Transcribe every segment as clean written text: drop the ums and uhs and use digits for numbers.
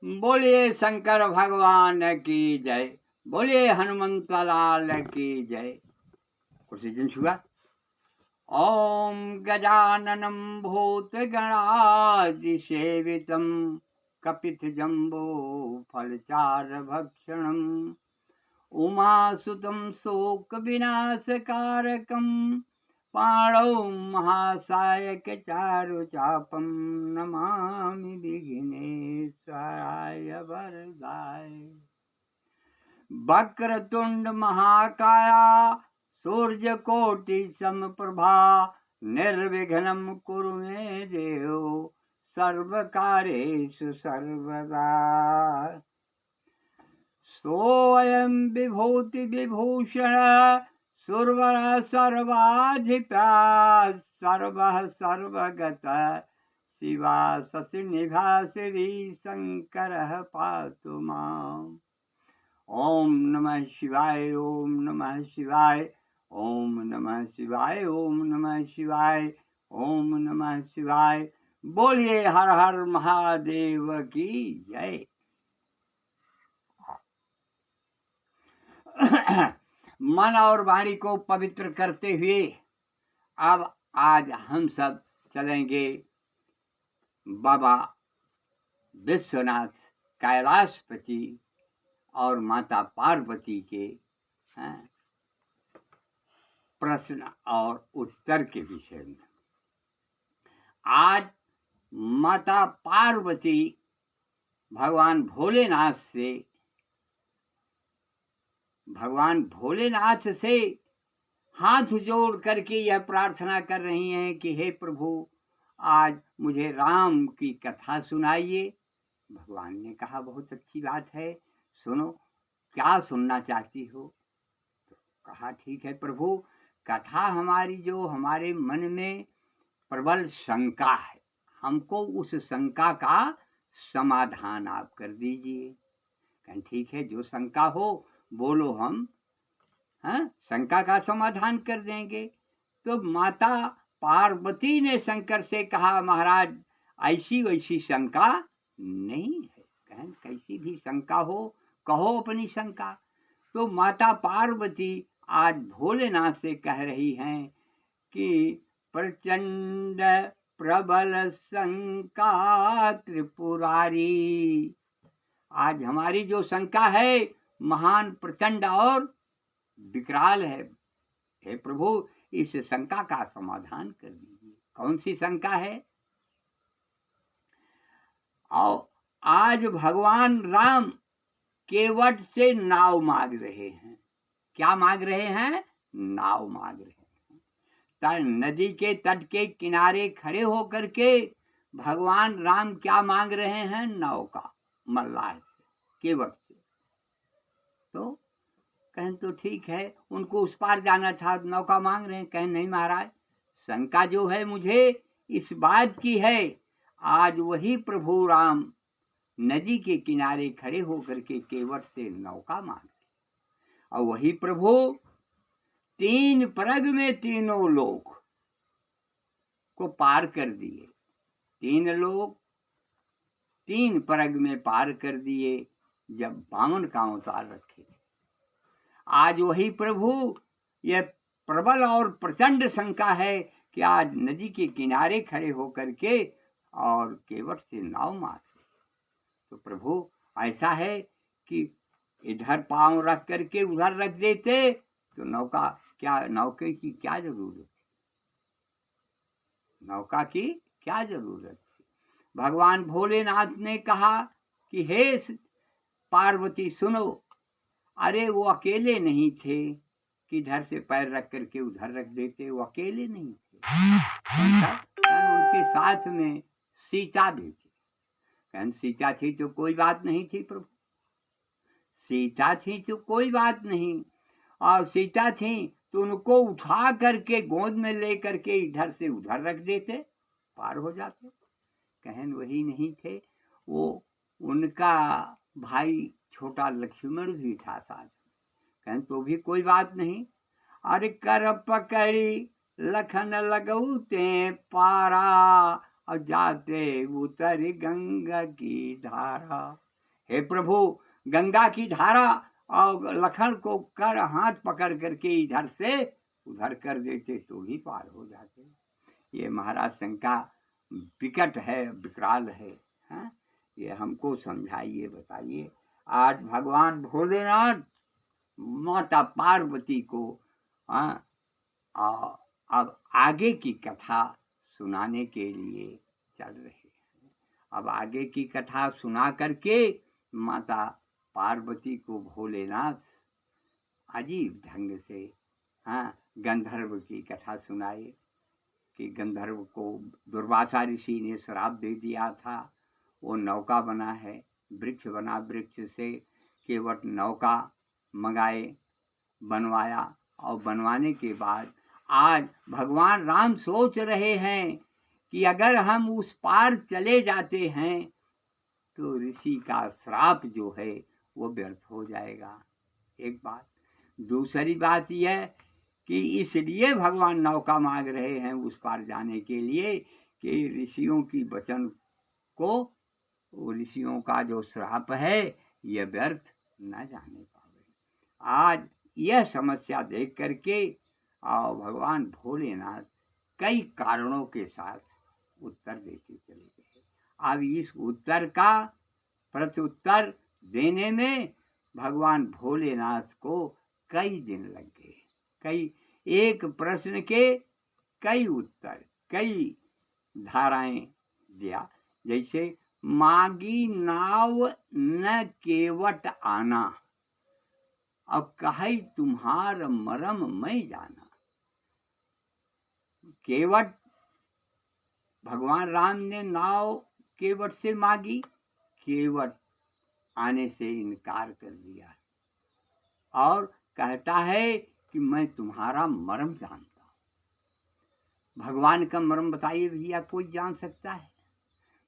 बोलिए शंकर भगवान की जय, बोलिए हनुमंत लाल की जय। कुछ दिन हुआ। ओम गजाननं भूतगणादिसेवितं कपितजम्बो फलचारुभक्षणं उमासुतं शोकविनाशकारकं पाणौ महासायकचारुचापं नमामि विघ्नेश्वराय वरदाय। वक्रतुंड महाकाया सूर्यकोटि समप्रभा निर्विघ्नं कुरु मे देव सर्वकार्येषु सर्वदा। सोऽयं विभूति विभूषण सुरवर सर्वाधिपा सर्वः सर्वगतः शिवा शशिनिभासिरी शङ्करः पातु माम्। ओम नमः शिवाय, ओम नमः शिवाय, ओम नमः शिवाय, ओम नमः शिवाय, ओम नमः शिवाय। बोलिए हर हर महादेव की जय। मन और वाणी को पवित्र करते हुए अब आज हम सब चलेंगे बाबा विश्वनाथ कैलाशपति और माता पार्वती के प्रश्न और उत्तर के विषय में। आज माता पार्वती भगवान भोलेनाथ से हाथ जोड़ करके यह प्रार्थना कर रही हैं कि हे प्रभु, आज मुझे राम की कथा सुनाइए। भगवान ने कहा बहुत अच्छी बात है, सुनो, क्या सुनना चाहती हो? तो कहा ठीक है प्रभु, कथा हमारी जो हमारे मन में प्रबल शंका है, हमको उस शंका का समाधान आप कर दीजिए। कहें ठीक है, जो शंका हो बोलो, हम शंका का समाधान कर देंगे। तो माता पार्वती ने शंकर से कहा महाराज ऐसी वैसी शंका नहीं है। कहें कैसी भी शंका हो कहो अपनी शंका। तो माता पार्वती आज भोलेनाथ से कह रही हैं कि प्रचंड प्रबल शंका त्रिपुरारी, आज हमारी जो शंका है महान प्रचंड और विकराल है। हे प्रभु, इस शंका का समाधान कर दीजिए। कौन सी शंका है? और आज भगवान राम केवट से नाव मांग रहे हैं। क्या मांग रहे हैं? नाव मांग रहे हैं। नदी के तट के किनारे खड़े होकर के भगवान राम क्या मांग रहे हैं? नौका, मल्लाह से, केवट से। तो कहें तो ठीक है, उनको उस पार जाना था, नौका मांग रहे हैं। कहें नहीं महाराज, शंका जो है मुझे इस बात की है, आज वही प्रभु राम नदी के किनारे खड़े होकर के केवट से नौका मांगे, और वही प्रभु 3 परग में तीनों लोक को पार कर दिए। 3 लोक 3 परग में पार कर दिए जब वामन का अवतार रखे। आज वही प्रभु, यह प्रबल और प्रचंड शंका है कि आज नदी के किनारे खड़े होकर के और केवट से नाव मार। तो प्रभु ऐसा है कि इधर पांव रख करके उधर रख देते तो नौके की क्या जरूरत? नौका की क्या जरूरत? भगवान भोलेनाथ ने कहा कि हे पार्वती सुनो, अरे वो अकेले नहीं थे कि इधर से पैर रख करके उधर रख देते, वो अकेले नहीं थे। उनके साथ में सीता भी थी। सीता थी तो कोई बात नहीं थी प्रभु, सीता थी तो कोई बात नहीं। और सीता थी तो उनको उठा करके गोद में ले करके इधर से उधर रख देते, पार हो जाते। कहन वही नहीं थे, वो उनका भाई छोटा लक्ष्मण भी था साथ। कहन तो भी कोई बात नहीं। अरे कर पकड़ी लखन लगौते पारा और जाते उतर गंगा की धारा। हे प्रभु, गंगा की धारा और लखन को कर हाथ पकड़ करके इधर से उधर कर देते तो भी पार हो जाते। ये महाराज शंका विकट है, विकराल है, हाँ? ये हमको समझाइए, बताइए। आज भगवान भोलेनाथ माता पार्वती को, हाँ, अब आगे की कथा सुनाने के लिए चल रहे हैं। अब आगे की कथा सुना करके माता पार्वती को भोलेनाथ अजीब ढंग से, हाँ, गंधर्व की कथा सुनाए कि गंधर्व को दुर्वासा ऋषि ने श्राप दे दिया था। वो नौका बना है, वृक्ष बना, वृक्ष से केवट नौका मंगाए, बनवाया, और बनवाने के बाद आज भगवान राम सोच रहे हैं कि अगर हम उस पार चले जाते हैं तो ऋषि का श्राप जो है वो व्यर्थ हो जाएगा। एक बात। दूसरी बात यह कि इसलिए भगवान नौका मांग रहे हैं उस पार जाने के लिए कि ऋषियों की वचन को, ऋषियों का जो श्राप है यह व्यर्थ न जाने पावे। आज यह समस्या देख करके और भगवान भोलेनाथ कई कारणों के साथ उत्तर देते चले गए। अब इस उत्तर का प्रत्युत्तर देने में भगवान भोलेनाथ को कई दिन लग गए। कई, एक प्रश्न के कई उत्तर, कई धाराएं दिया। जैसे मागी नाव न केवट आना, अब कहे तुम्हार मरम मैं जाना। केवट, भगवान राम ने नाव केवट से मांगी, केवट आने से इनकार कर दिया और कहता है कि मैं तुम्हारा मरम जानता हूं। भगवान का मरम बताइए भैया, कोई जान सकता है?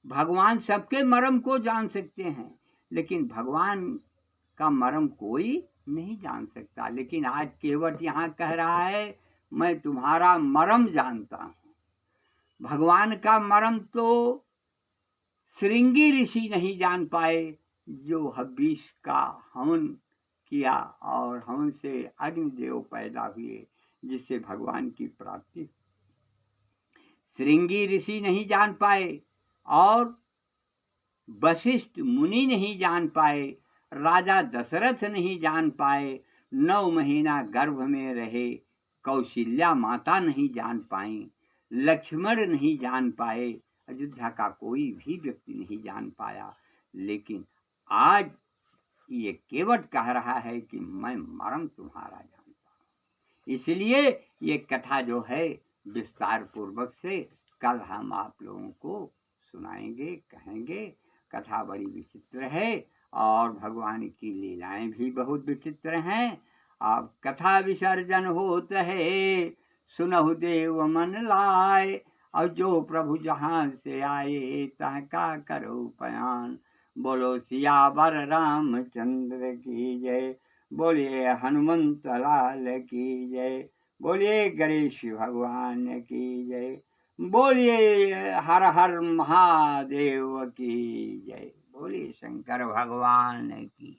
भगवान सबके मरम को जान सकते हैं, लेकिन भगवान का मरम कोई नहीं जान सकता। लेकिन आज केवट यहाँ कह रहा है मैं तुम्हारा मरम जानता हूँ। भगवान का मरम तो श्रृंगी ऋषि नहीं जान पाए, जो हव्बीस का हवन किया और हवन से अग्निदेव पैदा हुए जिससे भगवान की प्राप्ति। श्रृंगी ऋषि नहीं जान पाए और वशिष्ठ मुनि नहीं जान पाए, राजा दशरथ नहीं जान पाए, 9 महीना गर्भ में रहे कौशल्या माता नहीं जान पाई, लक्ष्मण नहीं जान पाए, अयोध्या का कोई भी व्यक्ति नहीं जान पाया। लेकिन आज ये केवट कह रहा है कि मैं मरम तुम्हारा जानता हूँ। इसलिए ये कथा जो है विस्तार पूर्वक से कल हम आप लोगों को सुनाएंगे, कहेंगे। कथा बड़ी विचित्र है और भगवान की लीलाएं भी बहुत विचित्र हैं। अब कथा विसर्जन होत है, सुनहु देव मन लाए, और जो प्रभु जहां से आए तह का करो पयान। बोलो सियावर रामचंद्र की जय, बोलिए हनुमंत लाल की जय, बोलिए गणेश भगवान की जय, बोलिए हर हर महादेव की जय, बोलिए शंकर भगवान की।